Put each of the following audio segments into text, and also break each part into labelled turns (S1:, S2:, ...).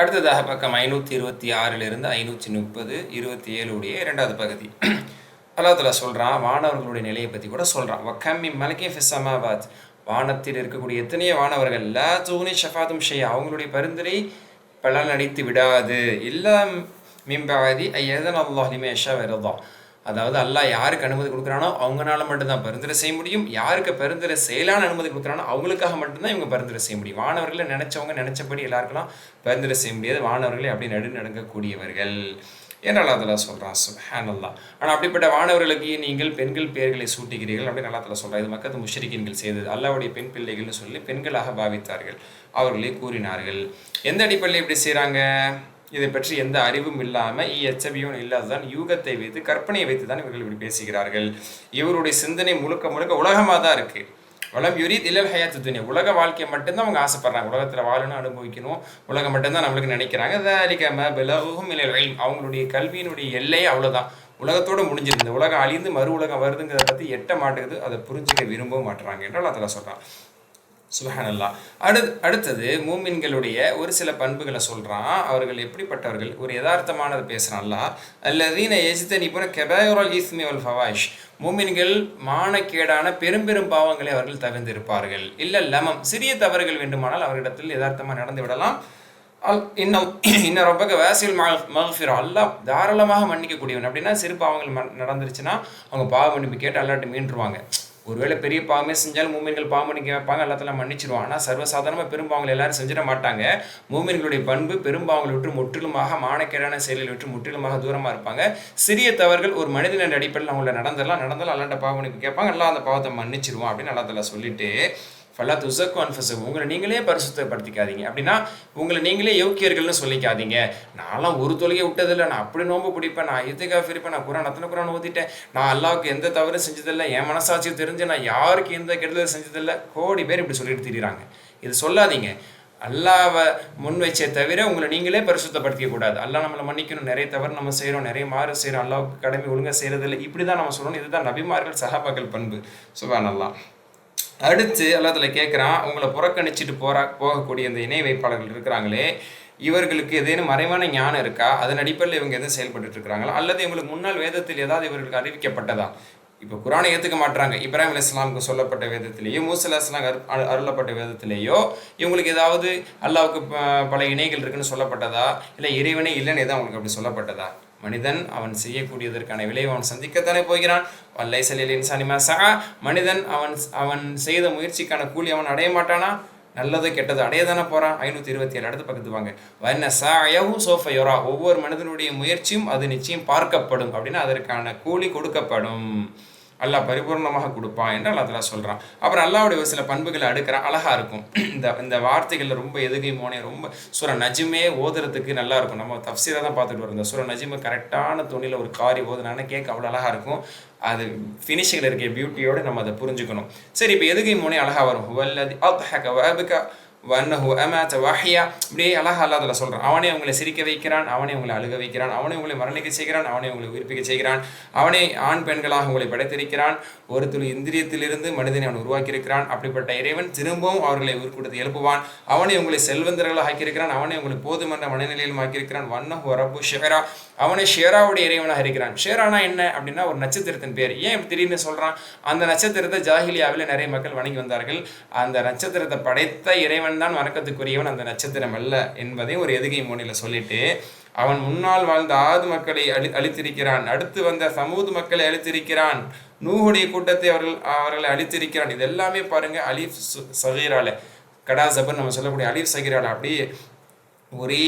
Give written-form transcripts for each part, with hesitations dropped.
S1: அடுத்ததாக பக்கம் 526 530 27 உடைய 2வது பகுதி. அல்லாஹ் தஆலா சொல்றான், வானவர்களுடைய நிலையை பற்றி கூட சொல்றான். வக்கம் மின் மலக்கின் ஃபிஸ் ஸமாவாத், வானத்தில் இருக்கக்கூடிய எத்தனையோ வானவர்கள் லா துக்னி ஷஃபாத்தும் ஷைஆ, அவங்களுடைய பரிந்துரை பலன் அளித்து விடாது. இல்லா மின் பஅதி அய்யதன அல்லாஹ் லிமன் யஷா வ யர்தா, அதாவது அல்லாஹ் யாருக்கு அனுமதி கொடுக்குறானோ அவங்களால மட்டும்தான் பரிந்துரை செய்ய முடியும். யாருக்கு பரிந்துரை செயலான அனுமதி கொடுக்குறானோ அவங்களுக்காக மட்டும்தான் இவங்க பரிந்துரை செய்ய முடியும். வானவர்களை நினைச்சவங்க நினைச்சபடி எல்லாருக்கெல்லாம் பரிந்துரை செய்ய முடியாது. வானவர்களை அப்படி நடுநடுங்கக்கூடியவர்கள் என்று அல்லாஹ் தஆலா சொல்றான். சுப்ஹானல்லாஹ். ஆனால் அப்படிப்பட்ட வானவர்களுக்கு நீங்கள் பெண்கள் பெயர்களை சூட்டுகிறீர்கள் அப்படின்னு அல்லாஹ் தஆலா சொல்றான். இது மக்கத்து முஷ்ரிக்கீன்கள் செய்தது. அல்லாஹ்வுடைய பெண் பிள்ளைகள்னு சொல்லி பெண்களாக பாவித்தார்கள், அவர்களே கூறினார்கள். எந்த அடிப்படையில் இப்படி செய்கிறாங்க? இதை பற்றி எந்த அறிவும் இல்லாமல் எச்சபியும் இல்லாததான் யூகத்தை வைத்து கற்பனையை வைத்து தான் இவர்கள் இப்படி பேசுகிறார்கள். இவருடைய சிந்தனை முழுக்க முழுக்க உலகமாக தான் இருக்குது. வளம் யுரீத் இல்லல் ஹயாத்து துன்யா, உலக வாழ்க்கையை மட்டும்தான் அவங்க ஆசைப்படுறாங்க. உலகத்தில் வாழணும், அனுபவிக்கணும், உலகம் மட்டும்தான் நம்மளுக்கு நினைக்கிறாங்க. அவங்களுடைய கல்வியினுடைய எல்லையே அவ்வளோதான், உலகத்தோடு முடிஞ்சிருந்த உலகம் அழிந்து மறு உலகம் வருதுங்கிறத பற்றி எட்ட மாட்டேங்குது, அதை புரிஞ்சுக்க விரும்ப மாட்டுறாங்க என்று அல்லாஹ் தஆலா சொல்கிறான். சுப்ஹானல்லாஹ். அடுத்தது மூமின்களுடைய ஒரு சில பண்புகளை சொல்கிறான். அவர்கள் எப்படிப்பட்டவர்கள்? ஒரு யதார்த்தமானது பேசுகிறான் அல்லாஹ். அல்லதீன யஜ்தனிபுன கபாயிரல் இஸ்மி வல் ஃபவாஹிஷ், மூமின்கள் மானக்கேடான பெரும் பெரும் பாவங்களை அவர்கள் தவிர்த்திருப்பார்கள். இல்லை லமம், சிறிய தவறுகள் வேண்டுமானால் அவர்களிடத்தில் யதார்த்தமாக நடந்து விடலாம். இன்னும் ரொம்ப வாசில் மஃபிரா, அல்லாஹ் தாராளமாக மன்னிக்கக்கூடியவன். அப்படின்னா சிறு பாவங்கள் நடந்துருச்சுன்னா அவங்க பாவ மன்னிப்பு கேட்டு அல்லாஹ்ட்ட மீண்டுருவாங்க. ஒருவேளை பெரிய பாவமே செஞ்சாலும் மூமின்கள் பாவம் மன்னிக்க வைப்பாங்க, எல்லாத்தெல்லாம் மன்னிச்சிருவாங்க. ஆனால் சர்வசாதாரணமாக பெரும்பாவங்களை எல்லாரும் செஞ்சிட மாட்டாங்க. மூமின்களுடைய பண்பு பெரும்பாவங்களை விட்டு முற்றிலுமாக, மானக்கேடான செயலில் விட்டு முற்றிலுமாக தூரமாக இருப்பாங்க. சிறிய தவறுகள் ஒரு மனிதனின் அடிப்படையில் அவங்கள நடந்தாலும் அல்லாஹ்ட்ட பாவ மன்னிப்பு கேட்பாங்க, அல்லாஹ் அந்த பாவத்தை மன்னிச்சிருவான் அப்படின்னு அல்லாஹ் தஆலா சொல்லிட்டு, ஃபலா துஸக்கு அன்ஃபுஸக்கும், உங்களை நீங்களே பரிசுத்தப்படுத்திக்காதீங்க. அப்படின்னா உங்களை நீங்களே யோக்கியர்கள்னு சொல்லிக்காதீங்க. நான்லாம் ஒரு தொழுகை விட்டதில்லை, நான் அப்படி நோன்பு பிடிப்பேன், நான் இத்துக்காஃப் இருப்பேன், நான் குரான் ஓதிட்டேன், நான் அல்லாஹ்வுக்கு எந்த தவறும் செஞ்சதில்லை, என் மனசாட்சியும் தெரிஞ்சு நான் யாருக்கு எந்த கெடுதலும் செஞ்சதில்லை. கோடி பேர் இப்படி சொல்லிட்டு திரிகிறாங்க. இது சொல்லாதீங்க. அல்லாஹ்வை முன் வச்சே தவிர உங்களை நீங்களே பரிசுத்தப்படுத்திக்க கூடாது. அல்லாஹ் நம்மளை மன்னிக்கணும், நிறைய தவறு நம்ம செய்கிறோம், நிறைய மாறு செய்கிறோம், அல்லாஹ்வுக்கு கடமை ஒழுங்காக செய்கிறதில்லை, இப்படி தான் நம்ம சொல்லணும். இதுதான் நபிமார்கள் சஹாபாக்கள் பண்பு. சுப்ஹானல்லாஹ். அடுத்து அல்லாஹ் தஆலா கேட்குறான், உங்களை புறக்கணிச்சிட்டு போகக்கூடிய இந்த இணை வைப்பாளர்கள் இருக்கிறாங்களே, இவர்களுக்கு ஏதேனும் மறைவான ஞானம் இருக்கா? அதன் அடிப்படையில் இவங்க எதுவும் செயல்பட்டு இருக்கிறாங்களா? அல்லது இவங்களுக்கு முன்னால் வேதத்தில் ஏதாவது இவர்களுக்கு அறிவிக்கப்பட்டதா? இப்போ குரானை ஏற்றுக்க மாட்டாங்க. இப்ராஹிம் அலைஹிஸ்ஸலாமுக்கு சொல்லப்பட்ட வேதத்திலேயோ, மூசா அலைஹிஸ்ஸலாம் அருளப்பட்ட வேதத்திலேயோ இவங்களுக்கு ஏதாவது அல்லாஹ்வுக்கு பல இணைகள் இருக்குன்னு சொல்லப்பட்டதா? இல்லை இறைவனே இல்லைன்னு எதாவது அவங்களுக்கு அப்படி சொல்லப்பட்டதா? மனிதன் அவன் செய்யக்கூடியதற்கான விளைவை அவன் சந்திக்கத்தானே போகிறான். வல்லைஸ லில் இன்சானி மா ஸஅ, மனிதன் அவன் செய்த முயற்சிக்கான கூலி அவன் அடைய மாட்டானா? நல்லது கெட்டது அடைய தானே போகிறான். 527 அடுத்து பக்கத்து வாங்க. வன்ன ஸஅயஹு ஸௌஃப யுரா, ஒவ்வொரு மனிதனுடைய முயற்சியும் அது நிச்சயம் பார்க்கப்படும், அப்படின்னா அதற்கான கூலி கொடுக்கப்படும், அல்லாஹ் பரிபூர்ணமாக கொடுப்பான் என்று அல்லாஹ் தஆலா சொல்கிறான். அப்புறம் அல்லாஹ்வுடைய ஒரு சில பண்புகளை அடுக்கிறான், அழகாக இருக்கும். இந்த வார்த்தைகளில் ரொம்ப எதுகை மோனே, ரொம்ப சூரா நஜ்மே ஓதுறதுக்கு நல்லா இருக்கும். நம்ம தஃப்சீரா தான் பார்த்துட்டு வரோம். இந்த சூரா நஜ்மை கரெக்டான துணியில் ஒரு காரி ஓதுனானே கேட்க அவ்வளோ அழகாக இருக்கும். அது ஃபினிஷிங்கில் இருக்க பியூட்டியோடு நம்ம அதை புரிஞ்சுக்கணும். சரி, இப்போ எதுகை மோனே அழகாக வரும். வல்லதி அத்ஹக வஅபக வன்னஹு அமாத வஹ்யா, இப்படியே அல்லாஹ் தஆலா சொல்கிறான். அவனே உங்களை சிரிக்க வைக்கிறான், அவனே உங்களை அழுக வைக்கிறான், அவனே உங்களை மரணிக்க செய்கிறான், அவனே உங்களை உயிர்ப்பிக்க செய்கிறான், அவனே ஆண் பெண்களாக உங்களை படைத்திருக்கிறான், ஒரு துளி இந்திரியத்திலிருந்து மனிதனை அவன் உருவாக்கியிருக்கிறான். அப்படிப்பட்ட இறைவன் திரும்பவும் அவர்களை உயிர்கொடுத்து எழுப்புவான். அவனே உங்களை செல்வந்தர்களாக ஆக்கியிருக்கிறான், அவனே உங்களை போதுமன்ற மனநிலையிலும் ஆக்கியிருக்கிறான். வன்னஹு ரப்பு ஷெஹரா, அவனே ஷேராவுடைய இறைவனாக இருக்கிறான். ஷேரானா என்ன அப்படின்னா ஒரு நட்சத்திரத்தின் பேர். ஏன் இப்படி திடீர்னு சொல்கிறான்? அந்த நட்சத்திரத்தை ஜாஹிலியாவில் நிறைய மக்கள் வணங்கி வந்தார்கள். அந்த நட்சத்திரத்தை படைத்த இறைவன் தான் வணக்கத்துக்குரியவன், அந்த நட்சத்திரம் அல்ல என்பதை ஒரு எதுகை மோனியில் சொல்லிட்டு, அவன் முன்னால் வாழ்ந்த ஆது மக்களை அழித்திருக்கிறான், அடுத்து வந்த சமூது மக்களை அழித்திருக்கிறான், நூஹுடைய கூட்டத்தை அவர்களை அழித்திருக்கிறான். இது எல்லாமே பாருங்க அலிஃப் சகீரால, கடா ஜபர் நம்ம சொல்லக்கூடிய அலிஃப் சகீரால அப்படியே ஒரே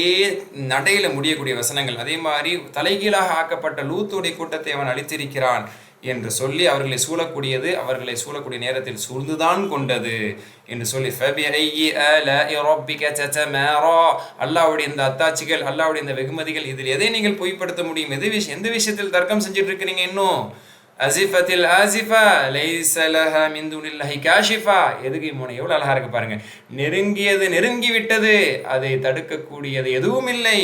S1: நடையில் முடியக்கூடிய வசனங்கள். அதே மாதிரி தலைகீழாக ஆக்கப்பட்ட லூத்துடைய கூட்டத்தை அவன் அழித்திருக்கிறான் என்று சொல்லி அவர்களை சூழக்கூடிய நேரத்தில் சூழ்ந்துதான் கொண்டது என்று சொல்லி, அல்லாஹ்வுடைய இந்த அத்தாட்சிகள், அல்லாஹ்வுடைய இந்த வெகுமதிகள், இதில் எதை நீங்கள் பொய்ப்படுத்த முடியும்? எந்த விஷயத்தில் தர்க்கம் செஞ்சுட்டு இருக்கிறீங்க? இன்னும் அசிஃபத்தில் ஆசிஃபா லைஸ லஹா மின் துனில்லாஹி காஷிஃபா, எதுகை மோனை எவ்வளோ அழகாக இருக்கு பாருங்க. நெருங்கி விட்டது, அதை தடுக்கக்கூடியது எதுவும் இல்லை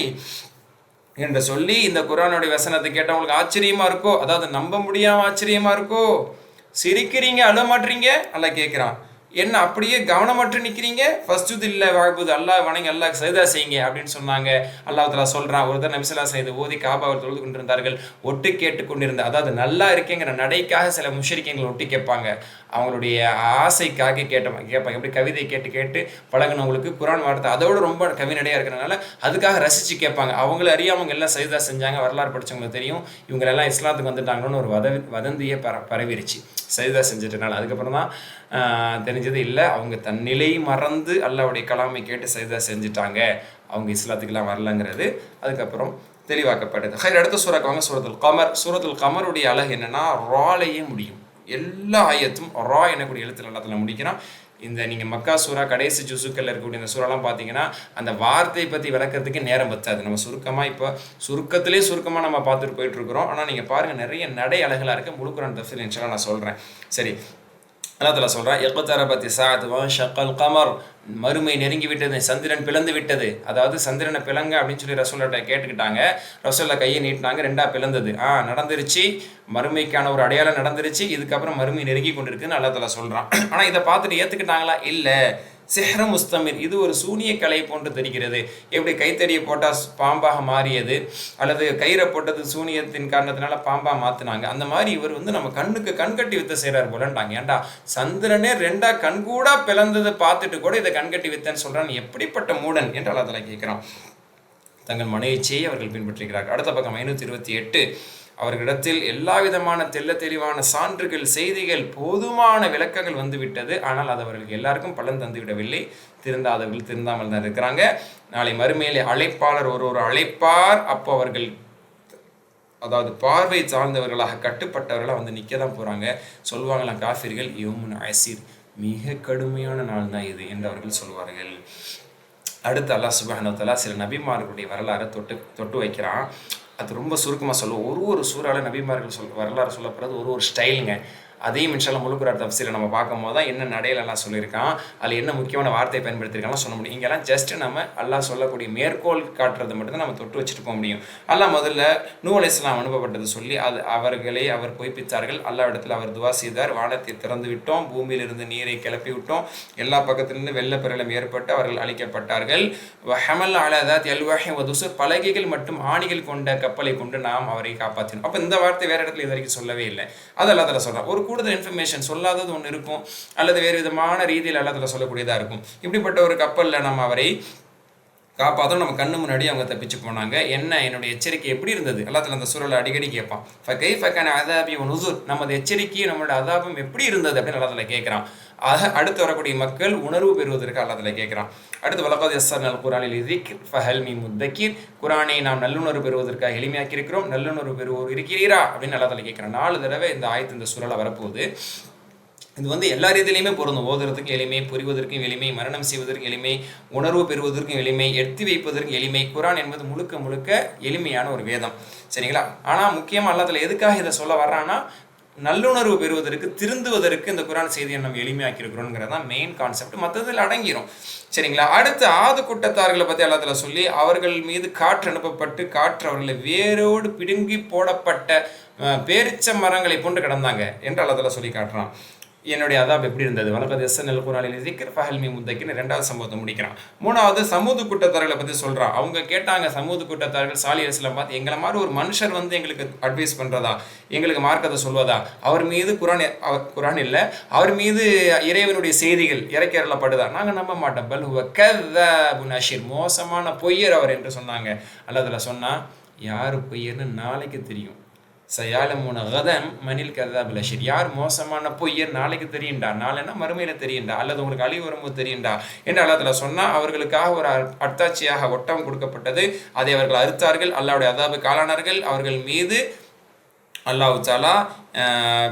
S1: என்று சொல்லி இந்த குர்ஆனுடைய வசனத்தை கேட்டவங்களுக்கு ஆச்சரியமா இருக்கோ, அதாவது நம்ப முடியாம ஆச்சரியமா இருக்கோ, சிரிக்கிறீங்க அழ மாட்டீங்க, அல்லாஹ் கேட்குறான். என்ன அப்படியே கவனமற்று நிற்கிறீங்க, ஃபஸ்ட்டு இல்லை வாழ்புது அல்லாஹ் வணங்கி அல்லாஹ் சஜதா செய்யுங்க அப்படின்னு சொன்னாங்க. அல்லாஹ் தஆலா சொல்கிறான், ஒருத்தர் நபி ஸல்லல்லாஹு அலைஹி வஸல்லம் ஓதி காபாவை தொழுது கொண்டிருந்தார்கள். ஒட்டு கேட்டு கொண்டிருந்த, அதாவது நல்லா இருக்கேங்கிற நடைக்காக சில முஷ்ரிக்கீன்கள் ஒட்டி கேட்பாங்க. அவங்களுடைய ஆசைக்காக கேட்பாங்க. எப்படி கவிதை கேட்டு கேட்டு பழகினவங்களுக்கு குரான் வார்த்தை அதோட ரொம்ப கவிநடையாக இருக்கிறனால அதுக்காக ரசித்து கேட்பாங்க. அவங்கள அறியாமங்க எல்லாம் சஜதா செஞ்சாங்க. வரலாறு படித்தவங்களுக்கு தெரியும், இவங்களெல்லாம் இஸ்லாத்துக்கு வந்துட்டாங்களோன்னு ஒரு வதந்தியே பரவிருச்சு சஜதா செஞ்சுட்டனால. அதுக்கப்புறம் தான் தெரிஞ்சது இல்லை, அவங்க தன் நிலை மறந்து அல்லாஹ்வுடைய கலாமை கேட்டு சஜதா செஞ்சுட்டாங்க, அவங்க இஸ்லாத்துக்கெல்லாம் வரலங்கிறது அதுக்கப்புறம் தெளிவாக்கப்படுது. அடுத்த சூறாக்கு வாங்க, சூரத்துல் கமர். சூரத்துல் கமருடைய அழகு என்னன்னா, ராலையே முடியும். எல்லா ஆயத்தும் ரா எனக்கூடிய எழுத்துல எல்லாத்துல முடிக்கிறான். இந்த நீங்கள் மக்கா சூறா கடைசி ஜுசுக்கள் இருக்கக்கூடிய இந்த சூறாலாம் பார்த்தீங்கன்னா அந்த வார்த்தையை பற்றி விளக்கிறதுக்கு நேரம் பத்தாது. நம்ம சுருக்கமாக இப்போ சுருக்கமாக நம்ம பார்த்துட்டு போயிட்டுருக்குறோம். ஆனால் நீங்கள் பாருங்கள், நிறைய நடை அழகலாக இருக்குது. முழு குர்ஆன் தஃப்ஸீர் இன்ஷாஅல்லாஹ் நான் சொல்கிறேன். சரி, அல்லாஹ் தஆலா சொல்கிறான், இக்தரபத்தி ஸாஅத்து வன்ஷக்கல் கமர், மறுமை நெருங்கி விட்டது, சந்திரன் பிளந்து விட்டது. அதாவது சந்திரனை பிளங்க அப்படின்னு சொல்லி ரசூல்லாட்ட கேட்டுக்கிட்டாங்க. ரசூல்லா கையை நீட்டினாங்க, ரெண்டா பிளந்தது. நடந்துருச்சு, மறுமைக்கான ஒரு அடையாளம் நடந்துருச்சு, இதுக்கப்புறம் மறுமை நெருங்கி கொண்டிருக்குன்னு அல்லாஹ் தஆலா சொல்கிறான். ஆனால் இதை பார்த்துட்டு ஏற்றுக்கிட்டாங்களா? இல்லை. சிஹ்ர முஸ்தமிர், இது ஒரு சூனிய கலை போன்று தெரிகிறது. எப்படி கைத்தடியை போட்டால் பாம்பாக மாறியது, அல்லது கயிறை போட்டது சூனியத்தின் காரணத்தினால பாம்பாக மாற்றினாங்க, அந்த மாதிரி இவர் நம்ம கண்ணுக்கு கண்கட்டி வித்த செய்கிறார் போலன்ட்டாங்க. ஏன்டா சந்திரனே ரெண்டா கண்கூடா பிளந்ததை பார்த்துட்டு கூட இதை கண்கட்டி வித்தன்னு சொல்கிறான், எப்படிப்பட்ட மூடன் என்று அல்லாஹ் தஆலா கேட்குறான். தங்கள் மனைவிச்சையை அவர்கள் பின்பற்றுகிறார்கள். அடுத்த பக்கம் 528, அவர்களிடத்தில் எல்லா விதமான தெல்ல தெளிவான சான்றுகள், செய்திகள், போதுமான விளக்கங்கள் வந்துவிட்டது. ஆனால் அது அவர்களுக்கு எல்லாருக்கும் பலன் தந்துவிடவில்லை. திருந்தாதவர்கள் திருந்தாமல் தான் இருக்கிறாங்க. நாளை மறுமையிலே அழைப்பாளர் ஒரு அழைப்பார். அப்போ அவர்கள், அதாவது பார்வை சார்ந்தவர்களாக கட்டுப்பட்டவர்களாக நிற்க தான் போகிறாங்க. சொல்லுவாங்களாம் காஃபிர்கள், யௌமுன் அஸீர், மிக கடுமையான நாள் தான் இது என்று அவர்கள் சொல்வார்கள். அடுத்து அல்லாஹ் சுப்ஹானஹு வ தஆலா சில நபிமார்களுடைய வரலாறை தொட்டு வைக்கிறான். அது ரொம்ப சுருக்கமாக சொல்லுவோம். ஒரு சூறாவில் நபிமார்கள் வரலாறு சொல்லப்படுறது ஒரு ஸ்டைலுங்க. அதையும் இன்ஷாஅல்லாஹ் முழு குர்ஆன் தஃப்ஸீரை நம்ம பார்க்கும் போது தான் என்ன நடையிலெல்லாம் சொல்லியிருக்கான், அதில் என்ன முக்கியமான வார்த்தையை பயன்படுத்தியிருக்காங்கலாம் சொல்ல முடியும். இங்கெல்லாம் ஜஸ்ட் நம்ம அல்லாஹ் சொல்லக்கூடிய மேற்கோள் காட்டுறது மட்டும்தான் நம்ம தொட்டு வச்சுட்டு போக முடியும். அல்லாஹ் முதல்ல நூஹ் அலைஹிஸ்ஸலாம் அனுப்பப்பட்டது சொல்லி அவர்களை அவர் பொய்ப்பித்தார்கள். அல்லாஹ் இடத்துல அவர் துவா செய்தார், வானத்தை திறந்து விட்டோம், பூமியிலிருந்து நீரை கிளப்பி விட்டோம், எல்லா பக்கத்திலிருந்து வெள்ளப்பெருளம் ஏற்பட்டு அவர்கள் அழிக்கப்பட்டார்கள். வஹமல் அலா தாத் அல்வாஹி வதுசுர், பலகைகள் மற்றும் ஆணிகள் கொண்ட கப்பலை கொண்டு நாம் அவரை காப்பாற்றினோம். அப்போ இந்த வார்த்தை வேற இடத்துல இது வரைக்கும் சொல்லவே இல்லை. அது அல்லாஹ் தஆலா சொல்கிறான். ஒரு கூடுதல் இன்ஃபர்மேஷன் சொல்லாதது ஒன்று இருக்கும், அல்லது வேறு விதமான ரீதியில் அல்லாஹ் தஆலா சொல்லக்கூடியதாக இருக்கும். இப்படிப்பட்ட ஒரு கப்பலில் நம்ம அவரை காப்பாற்றோம். நம்ம கண்ணு முன்னாடி அவங்க தப்பிச்சு போனாங்க. என்னுடைய எச்சரிக்கை எப்படி இருந்தது? அல்லாஹ் தஆலா அந்த சூறால அடிக்கடி கேட்பான், ஃபகைஃப கான அஸாபி வ நுஸுர், நமது எச்சரிக்கை நம்மளோட அஸாபம் எப்படி இருந்தது அப்படின்னு அல்லாஹ் தஆலா கேட்குறான். அடுத்து வரக்கூடிய மக்கள் உணர்வு பெறுவதற்கு அல்லாஹ் தஆலா கேட்குறான். அடுத்து வலகத் யஸ்ஸர்னல் குர்ஆன லிذிக்ர் ஃபஹல் மின் முத்தக்கிர், குர்ஆனை நாம் நல்லுணர்வு பெறுவதற்காக எளிமையாக்கி இருக்கிறோம், நல்லுணர்வு பெறுவோர் இருக்கிறீரா அப்படின்னு அல்லாஹ் தஆலா கேட்குறான். 4 தடவை இந்த ஆயத்து இந்த சூறால வரப்போகுது. இது எல்லா ரீதியிலையுமே பொருந்தும். ஓதுறதுக்கும் எளிமை, புரிவதற்கும் எளிமை, மரணம் செய்வதற்கும் எளிமை, உணர்வு பெறுவதற்கும் எளிமை, எத்தி வைப்பதற்கு எளிமை. குர்ஆன் என்பது முழுக்க முழுக்க எளிமையான ஒரு வேதம், சரிங்களா? ஆனால் முக்கியமாக அல்லாஹ் தஆலா எதுக்காக இதை சொல்ல வர்றான்னா, நல்லுணர்வு பெறுவதற்கு, திருந்துவதற்கு இந்த குர்ஆன் செய்தியை நம்ம எளிமையாக்கி இருக்கிறோங்கிறது தான் மெயின் கான்செப்ட். மற்றதில் அடங்கிரும், சரிங்களா? அடுத்து ஆது கூட்டத்தார்களை பற்றி அல்லாஹ் தஆலா சொல்லி, அவர்கள் மீது காற்று அனுப்பப்பட்டு காற்று அவர்களை வேரோடு பிடுங்கி போடப்பட்ட பேரிச்ச மரங்களை போன்று கிடந்தாங்க என்று அல்லாஹ் தஆலா சொல்லி காட்டுறான். என்னுடைய அதாப் எப்படி இருந்தது? வலகத் யஸ்ஸர்னல் குர்ஆன லிذிக்ர் ஃபஹல் மின் முத்தக்கிர், 2வது சம்பவத்தை முடிக்கிறான். 3வது சமூது கூட்டத்தார்களை பற்றி சொல்கிறான். அவங்க கேட்டாங்க, சமூது கூட்டத்தார்கள் சாலிஹ் அலைஹிஸ்ஸலாம் பார்த்து, எங்களை மாதிரி ஒரு மனுஷர் எங்களுக்கு அட்வைஸ் பண்ணுறதா, எங்களுக்கு மார்க்கத்தை சொல்வதா, அவர் மீது குர்ஆன் இல்லை, அவர் மீது இறைவனுடைய செய்திகள் இறக்கி அருளப்படுதா, நாங்கள் நம்ப மாட்டோம். பல் ஹுவ கذாபுன் அஷீர், மோசமான பொய்யர் அவர் என்று சொன்னாங்க. அல்லாஹ் தஆலா சொன்னால், யார் பொய்யர்னு நாளைக்கு தெரியும். சயாலமுன கதம் மனில் கதாபுல் அஷீர், யார் மோசமான பொய்யர் நாளைக்கு தெரியுண்டா, நாளைன்னா மறுமையில் தெரியுண்டா, அல்லது உங்களுக்கு அழிவு வரும்போது தெரியுண்டா என்று அல்லாஹ் தஆலா சொன்னால், அவர்களுக்காக ஒரு அத்தாட்சியாக ஒட்டகம் கொடுக்கப்பட்டது. அதை அவர்கள் அறுத்தார்கள், அல்லாஹ்வுடைய அதாபுக்கு ஆளானார்கள். அவர்கள் மீது அல்லாஹ் தஆலா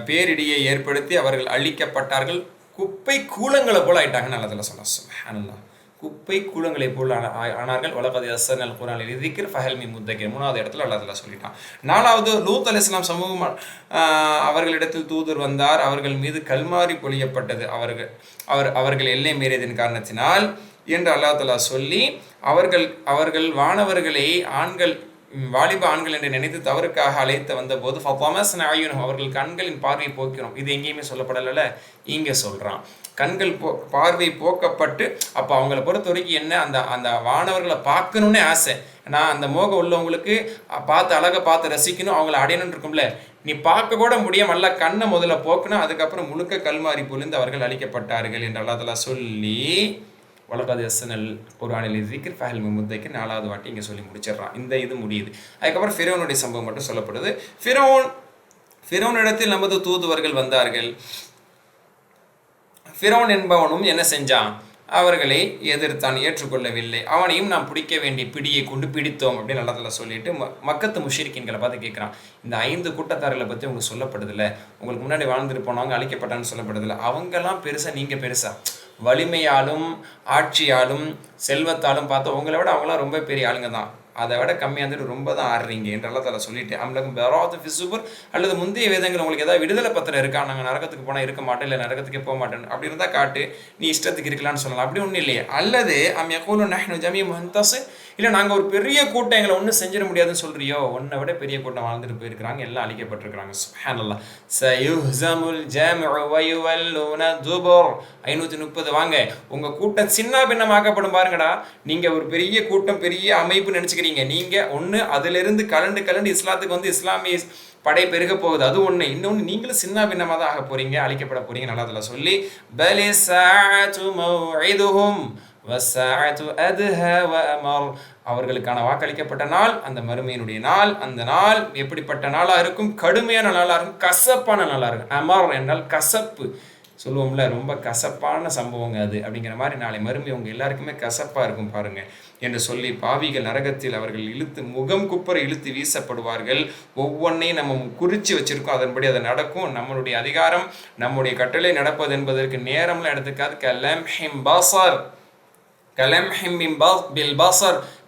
S1: பேரிடியை ஏற்படுத்தி அவர்கள் அழிக்கப்பட்டார்கள். குப்பை கூலங்களை போல ஆயிட்டாங்கன்னு அல்லாஹ் தஆலா சொன்னார். சுப்ஹானல்லாஹ், குப்பை கூலங்களை போல் ஆனார்கள். வலகத் யஸ்ஸர்னல் குர்ஆன லிذிக்ர் ஃபஹல் மின் முத்தக்கிர், 3வது இடத்துல அல்லாஹ் தஆலா சொல்லிட்டான். 4வது லூத் அலைஹிஸ்ஸலாம் சமூகம், அவர்களிடத்தில் தூதர் வந்தார், அவர்கள் மீது கல்மாரி பொழியப்பட்டது, அவர்கள் எல்லை மீறியதன் காரணத்தினால் என்று அல்லாஹ் தஆலா சொல்லி, அவர்கள் வானவர்களை வாலிப ஆண்கள் என்று நினைத்து தவறுக்காக அழைத்து வந்தபோது அவர்கள் கண்களின் பார்வையை போக்கிறோம். இது எங்கேயுமே சொல்லப்படலை, இங்கே சொல்கிறான். கண்கள் பார்வை போக்கப்பட்டு, அப்போ அவங்கள பொறுத்த வரைக்கும் என்ன, அந்த அந்த வானவர்களை பார்க்கணுன்னே ஆசை. நான் அந்த மோகம் உள்ளவங்களுக்கு பார்த்து அழகை பார்த்து ரசிக்கணும், அவங்கள அடையணும்னு இருக்கும்ல. நீ பார்க்க கூட முடியாம அல்ல கண்ணை முதல்ல போக்கணும், அதுக்கப்புறம் முழுக்க கல்மாரி பொழிந்து அவர்கள் அழிக்கப்பட்டார்கள் என்று அல்லாஹ் தஆலா சொல்லி வலகத் யஸ்ஸனல் குர்ஆனில் ஸிக்ர் ஃபஹல் மின் முத்தக்கிர் 4வது வாட்டி இங்கே சொல்லி முடிச்சிடறான். இந்த இது முடியுது. அதுக்கப்புறம் ஃபிரௌனுடைய சம்பவம் மட்டும் சொல்லப்படுது. ஃபிரௌன் இடத்தில் நமது தூதுவர்கள் வந்தார்கள். ஃபிரௌன் என்பவனும் என்ன செஞ்சான், அவர்களை எதிர்த்தான், ஏற்றுக்கொள்ளவில்லை. அவனையும் நாம் பிடிக்க வேண்டிய பிடியை கொண்டு பிடித்தோம் அப்படின்னு அல்லாஹ் தஆலா சொல்லிட்டு மக்கத்து முஷ்ரிக்கீன்களை பார்த்து கேட்குறான். இந்த 5 கூட்டத்தார்களை பற்றி உங்களுக்கு சொல்லப்படுதில்ல, உங்களுக்கு முன்னாடி வாழ்ந்துட்டு போனவங்க அழிக்கப்பட்டான்னு சொல்லப்படுதில்ல, அவங்கெல்லாம் பெருசா நீங்கள் பெருசா, வலிமையாலும் ஆட்சியாலும் செல்வத்தாலும் பார்த்து உங்களை விட அவங்களாம் ரொம்ப பெரிய ஆளுங்க தான், அதை விட கம்மியாக இருந்துட்டு ரொம்ப தான் ஆடுறீங்க என்று அல்லாஹ் தஆலா சொல்லிட்டு அம்லக்கும் பராத்து ஃபி ஸுபுர், அல்லது முந்தைய வேதங்கள் உங்களுக்கு ஏதாவது விடுதலை பத்திரம் இருக்கா, நாங்கள் நரகத்துக்கு போனால் இருக்க மாட்டோம், இல்லை நரகத்துக்கே போக மாட்டேன் அப்படி இருந்தால் காட்டு, நீ இஷ்டத்துக்கு இருக்கலாம்னு சொல்லலாம். அப்படி ஒன்றும் இல்லையே. அல்லது அம் யகூலு நஹ்னு ஜமீஉன் முன்தஸிர், இல்லை நாங்கள் ஒரு பெரிய கூட்டம் எங்களை ஒன்றும் செஞ்சிட முடியாதுன்னு சொல்கிறியோ, ஒன்றை விட பெரிய கூட்டம் வாழ்ந்துட்டு போயிருக்கிறாங்க, எல்லாம் அழிக்கப்பட்டிருக்கிறாங்க. சுப்ஹானல்லாஹ். சயுஹ்ஸமுல் ஜாமிஉ வ யுவல்லூன துபுர். 530 வாங்க, உங்கள் கூட்டம் சின்ன பின்னமாக்கப்படும் பாருங்கடா. நீங்கள் ஒரு பெரிய கூட்டம் பெரிய அமைப்பு நினச்சிக்கிறீங்க, நீங்கள் ஒன்று அதிலிருந்து கலண்டு இஸ்லாத்துக்கு வந்து இஸ்லாமிய படை பெருக போகுது, அது ஒன்று. இன்னொன்று நீங்களும் சின்ன பின்னமாக தான் ஆக போகிறீங்க, அழிக்கப்பட போகிறீங்க நல்லா அதில் சொல்லி பலி ஸாஅத்து மவ்இதுஹும் வஸ்ஸாஅத்து அத்ஹா வஅமர். அவர்களுக்கான வாக்களிக்கப்பட்ட நாள் அந்த மறுமையினுடைய நாள். அந்த நாள் எப்படிப்பட்ட நாளாக இருக்கும், கடுமையான நாளாக இருக்கும், கசப்பான நாளாக இருக்கும். அமர் என்றால் கசப்பு சொல்லுவோம்ல, ரொம்ப கசப்பான சம்பவங்க அது அப்படிங்கிற மாதிரி நாளை மறுமை உங்கள் எல்லாருக்குமே கசப்பாக இருக்கும் பாருங்க என்று சொல்லி பாவிகள் நரகத்தில் அவர்கள் இழுத்து முகம் குப்புற இழுத்து வீசப்படுவார்கள். ஒவ்வொன்றையும் நம்ம குறித்து வச்சிருக்கோம், அதன்படி அது நடக்கும். நம்மளுடைய அதிகாரம் நம்முடைய கட்டளை நடப்பது என்பதற்கு நேரம்லாம் எடுத்துக்காது.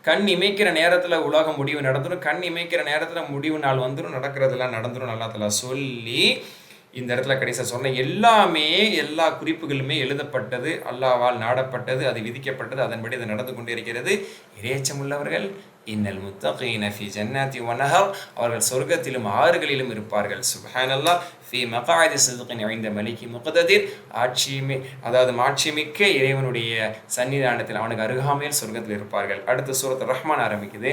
S1: கண் இமைக்கிற நேரத்தில் உலகம் முடிவு நடந்துடும், கண் இமைக்கிற நேரத்தில் முடிவு நாள் வந்துடும், நடக்கிறதெல்லாம் நடந்துடும் அல்லாஹ் தஆலா சொல்லி இந்த இடத்துல கடைசியாக சொன்ன எல்லாமே எல்லா குறிப்புகளுமே எழுதப்பட்டது, அல்லாஹ்வால் நாடப்பட்டது, அது விதிக்கப்பட்டது, அதன்படி அது நடந்து கொண்டே இருக்கிறது. இறையச்சம் உள்ளவர்கள் இன்னல் முத்தகீன ஃபீ ஜன்னாத்தி வ நஹர், அவர்கள் சொர்க்கத்திலும் ஆறுகளிலும் இருப்பார்கள். சுப்ஹானல்லாஹ். ஃபீ மக்அதி ஸித்கின் இன்த மலிகி முக்ததிர், அதாவது மாட்சிமிக்க இறைவனுடைய சன்னிதானத்தில் அவனுக்கு அருகாமையில் சொர்க்கத்தில் இருப்பார்கள். அடுத்து சூரத்து ரஹ்மான் ஆரம்பிக்குது.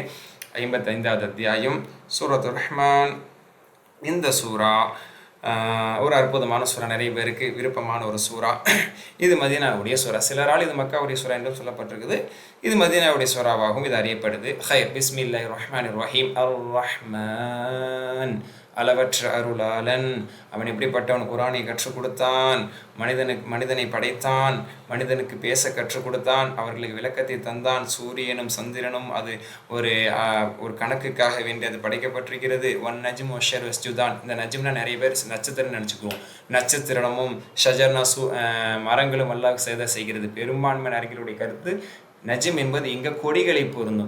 S1: 55வது அத்தியாயம் சூரத்து ரஹ்மான். இந்த சூரா ஒரு அற்புதமான சூறா, நிறைய பேருக்கு விருப்பமான ஒரு சூறா. இது மதீனாவுடைய சூறா, சிலரால் இது மக்காவுடைய சூறா என்றும் சொல்லப்பட்டிருக்குது. இது மதீனாவுடைய சூறாவாகவும் இது அறியப்படுது. ஹைர் பிஸ்மில்லாஹிர் ரஹ்மானிர் ரஹீம். அர் ரஹ்மான், அளவற்ற அருளாளன். அவன் எப்படிப்பட்டவன், குர்ஆனை கற்றுக் கொடுத்தான், மனிதனை படைத்தான், மனிதனுக்கு பேச கற்றுக் கொடுத்தான், அவர்களுக்கு விளக்கத்தை தந்தான். சூரியனும் சந்திரனும் அது ஒரு கணக்குக்காக வேண்டி அது படைக்கப்பட்டிருக்கிறது. One Najm வஷர் வஸ்ஜுதான். இந்த நஜ்ம்னா நிறைய பேர் நட்சத்திரம் நினச்சிக்குவோம். நட்சத்திரமும் ஷஜர்னா மரங்களும் அல்லாஹ் செய்கிறது. பெரும்பான்மை அறிஞர்களுடைய கருத்து நஜ்ம் என்பது இங்கே கொடிகளை பொருந்தும்,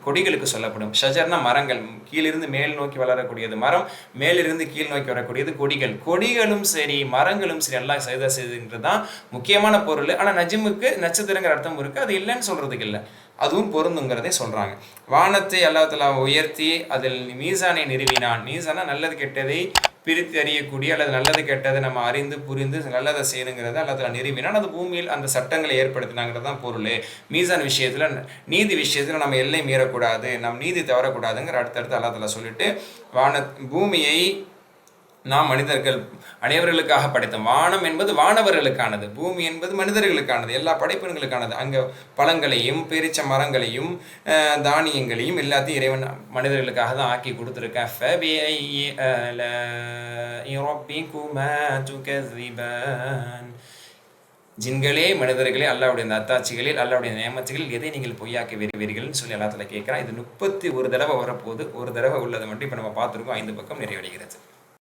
S1: கொடிகளுக்கு சொல்லப்படும். ஷஜர்னா மரங்கள், கீழிருந்து மேல் நோக்கி வளரக்கூடியது மரம், மேலிருந்து கீழ் நோக்கி வரக்கூடியது கொடிகள். கொடிகளும் சரி மரங்களும் சரி எல்லாம் செய்துன்றது தான் முக்கியமான பொருள். ஆனால் நஜ்முக்கு நட்சத்திரங்கிற அர்த்தம் இருக்குது, அது இல்லைன்னு சொல்கிறதுக்கு இல்லை, அதுவும் பொருந்துங்கிறதே சொல்கிறாங்க. வானத்தை அல்லாஹ் தஆலா உயர்த்தி அதில் மீசானை நிறுவினான். மீசானா நல்லது கெட்டதை பிரித்து அறியக்கூடிய, அல்லது நல்லது கெட்டதை நம்ம அறிந்து புரிந்து நல்லதை செய்யணுங்கிறத அல்லாஹ் தஆலா நிறுவினான். அது பூமியில் அந்த சட்டங்களை ஏற்படுத்தினாங்கிறது தான் பொருள். மீசான் விஷயத்தில், நீதி விஷயத்தில் நம்ம எல்லை மீறக்கூடாது, நம் நீதி தவறக்கூடாதுங்கிற அடுத்தடுத்து அல்லாஹ் தஆலா சொல்லிட்டு பூமியை நாம் மனிதர்கள் அனைவர்களுக்காக படைத்தோம். வானம் என்பது வானவர்களுக்கானது, பூமி என்பது மனிதர்களுக்கானது, எல்லா படைப்பினங்களுக்கானது. அங்கே பழங்களையும் பேரிச்ச மரங்களையும் தானியங்களையும் எல்லாத்தையும் இறைவன் மனிதர்களுக்காக தான் ஆக்கி கொடுத்துருக்கேன். ஜின்களே மனிதர்களே, அல்லாஹ்வுடைய அந்த அத்தாட்சிகளில் அல்லாஹ்வுடைய நியமத்துகளில் எதை நீங்கள் பொய்யாக்கி வருவீர்கள்னு சொல்லி அல்லாஹ் தஆலா கேட்குறான். இது 31 தடவை வரப்போகுது. ஒரு தடவை உள்ளதை மட்டும் இப்போ நம்ம பார்த்துருக்கோம். 5 பக்கம் நிறைவடைகிறது.